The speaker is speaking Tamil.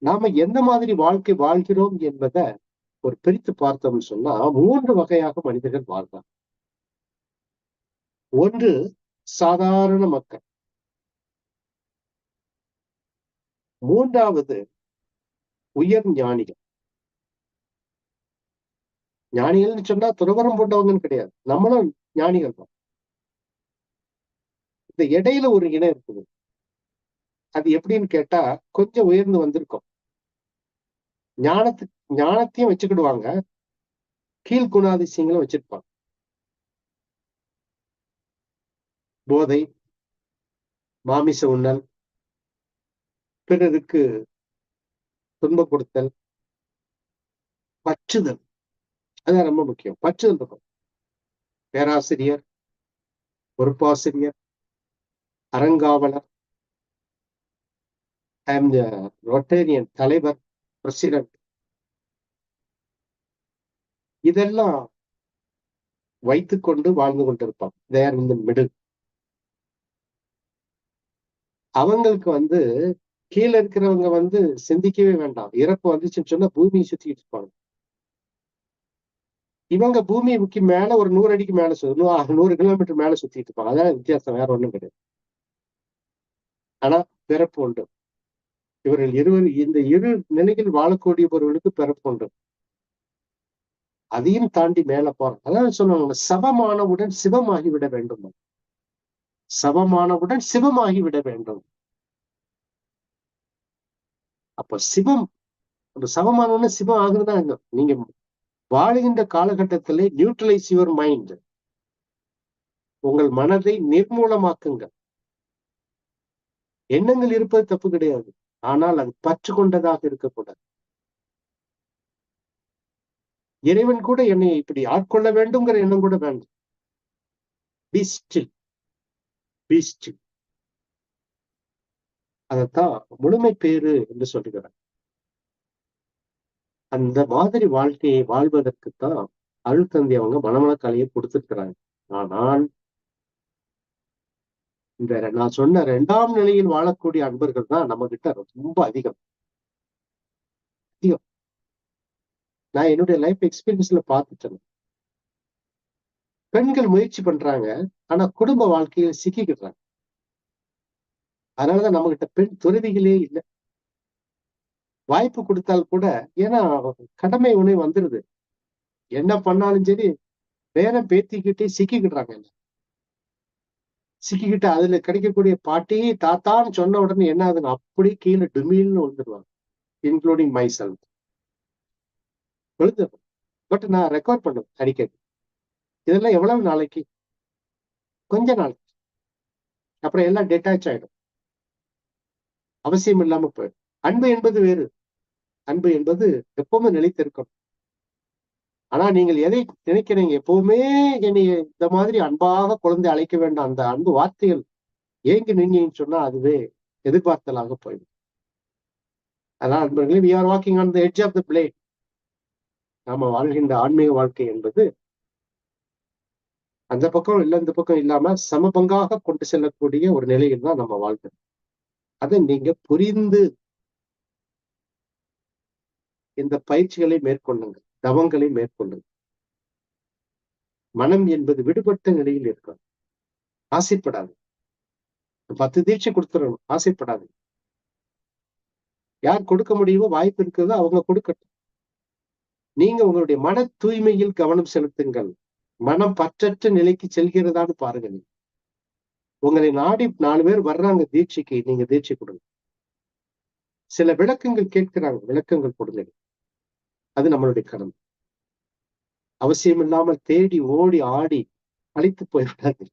நாம எந்த மாதிரி வாழ்க்கை வாழ்கிறோம் என்பதை ஒரு பிரித்து பார்த்தோம்னு சொன்னா 3 வகையாக மனிதர்கள் வாழ்றாங்க. ஒன்று சாதாரண மக்கள். 3வது உயர் ஞானிகள். ஞானிகள்னு சொன்னா துறவறம் போட்டவங்கன்னு கிடையாது. நம்மளும் ஞானிகள் தான். இந்த இடையில ஒரு இனம் இருக்குது. அது எப்படின்னு கேட்டா, கொஞ்சம் உயர்ந்து வந்திருக்கும். ஞானத்தையும் வச்சுக்கிடுவாங்க. கீழ்குணாதிசயங்களும் வச்சிருப்பாங்க. போதை, மாமிச உண்ணல், பிறருக்கு துன்பம் கொடுத்தல், பற்றுதல். அதான் ரொம்ப முக்கியம். பற்றுதல் இருக்கும். பேராசிரியர், பொறுப்பாசிரியர், அறங்காவலர், ரொட்டேரியன் தலைவர், பிரசிடென்ட், இதெல்லாம் வைத்துக்கொண்டு வாழ்ந்து கொண்டிருப்பாங்க. தேர் இன் தி மிடில். அவங்களுக்கு கீழே இருக்கிறவங்க சிந்திக்கவே வேண்டாம். இறப்பு வந்துச்சுன்னு சொன்னா பூமியை சுத்திட்டு இருப்பாங்க. இவங்க பூமிக்கு மேல ஒரு 100 அடிக்கு மேல 100 கிலோமீட்டர் மேல சுத்திட்டு இருப்பாங்க. அதான் வித்தியாசம், வேற ஒண்ணும் கிடையாது. ஆனா பிறப்பு உண்டு. இவர்கள் இந்த இரு நிலையில் வாழக்கூடியவர்களுக்கு பிறப்பு உண்டு. அதையும் தாண்டி மேல போறாங்க. அதான் சொல்லுவாங்க, சபமானவுடன் சிவமாகி விட வேண்டும். சபமானவுடன் சிவமாகி விட வேண்டும். அப்ப சிவம் ஒரு சமமானவுடனே சிவம் ஆகுதுன்னா நீங்க வாழுகின்ற காலகட்டத்திலே நியூட்ரலைஸ் யுவர் மைண்ட். உங்கள் மனதை நிர்மூலமாக்குங்கள். எண்ணங்கள் இருப்பது தப்பு கிடையாது. ஆனால் அது பற்று கொண்டதாக இருக்கக்கூடாது. இறைவன் கூட என்னை இப்படி ஆட்கொள்ள வேண்டும்ங்கிற எண்ணம் கூட வேண்டாம். B still, B still. அதத்தான் முழுமை பேறு என்று சொல்லுகிறார். அந்த மாதிரி வாழ்க்கையை வாழ்வதற்குத்தான் அருள் தந்தை அவங்க மனமனக்கலையை கொடுத்திருக்கிறாங்க. ஆனால் இந்த நான் சொன்ன 2ஆம் நிலையில் வாழக்கூடிய அன்பர்கள் தான் நம்ம கிட்ட ரொம்ப அதிகம். நான் என்னுடைய லைஃப் எக்ஸ்பீரியன்ஸ்ல பார்த்துட்டேன். பெண்கள் முயற்சி பண்றாங்க, ஆனா குடும்ப வாழ்க்கையில சிக்கிக்கிறாங்க. அதனாலதான் நம்ம கிட்ட பெண் துறவிகளே இல்லை. வாய்ப்பு கொடுத்தால் கூட, ஏன்னா கடமை உணவு வந்துருது. என்ன பண்ணாலும் சரி பேரம் பேத்திக்கிட்டே சிக்கிக்கிடுறாங்க. சிக்கிக்கிட்டு அதுல கிடைக்கக்கூடிய பாட்டி தாத்தான்னு சொன்ன உடனே என்ன ஆகுதுன்னு அப்படியே கீழே டுமீல்னு விழுந்துருவாங்க. Including myself. விழுந்துடும். பட் நான் ரெக்கார்ட் பண்ணுவேன் அடிக்கடி. இதெல்லாம் எவ்வளவு நாளைக்கு? கொஞ்ச நாள். அப்புறம் எல்லாம் டெட்டாச் ஆயிடும். அவசியம் இல்லாம போயிடும். அன்பு என்பது வேறு. அன்பு என்பது எப்பவுமே நிலைத்திருக்கும். ஆனா நீங்கள் எதை நினைக்கிறீங்க? எப்பவுமே என்னை இந்த மாதிரி அன்பாக குழந்தை அழைக்க வேண்டாம். அந்த அன்பு வார்த்தைகள் ஏங்கி நீங்கன்னு சொன்னா அதுவே எதிர்பார்த்தலாக போயிடும். அதான் அன்பர்களே, we are walking on the edge of the blade. நாம வாழ்கின்ற ஆன்மீக வாழ்க்கை என்பது அந்த பக்கம் இல்ல இந்த பக்கம் இல்லாம சமபங்காக கொண்டு செல்லக்கூடிய ஒரு நிலையில் தான் நம்ம வாழ்கிறோம். அதை நீங்க புரிந்து இந்த பயிற்சிகளை மேற்கொள்ளுங்க, தவங்களை மேற்கொள்ளுங்க. மனம் என்பது விடுபட்ட நிலையில் இருக்கும். ஆசைப்படாது. 10 தீட்சை கொடுத்துடணும், ஆசைப்படாது. யார் கொடுக்க முடியுமோ வாய்ப்பு இருக்கிறதோ அவங்க கொடுக்கட்டும். நீங்க உங்களுடைய மன தூய்மையில் கவனம் செலுத்துங்கள். மனம் பற்றற்ற நிலைக்கு செல்கிறதான்னு பாருங்க. நீங்க உங்களை நாடி 4 பேர் வர்றாங்க தீட்சைக்கு, நீங்க தீட்சை கொடுங்க. சில விளக்கங்கள் கேட்கிறாங்க, விளக்கங்கள் கொடுங்க. அது நம்மளுடைய கடமை. அவசியம் இல்லாமல் தேடி ஓடி ஆடி அழைத்து போய்விடாது.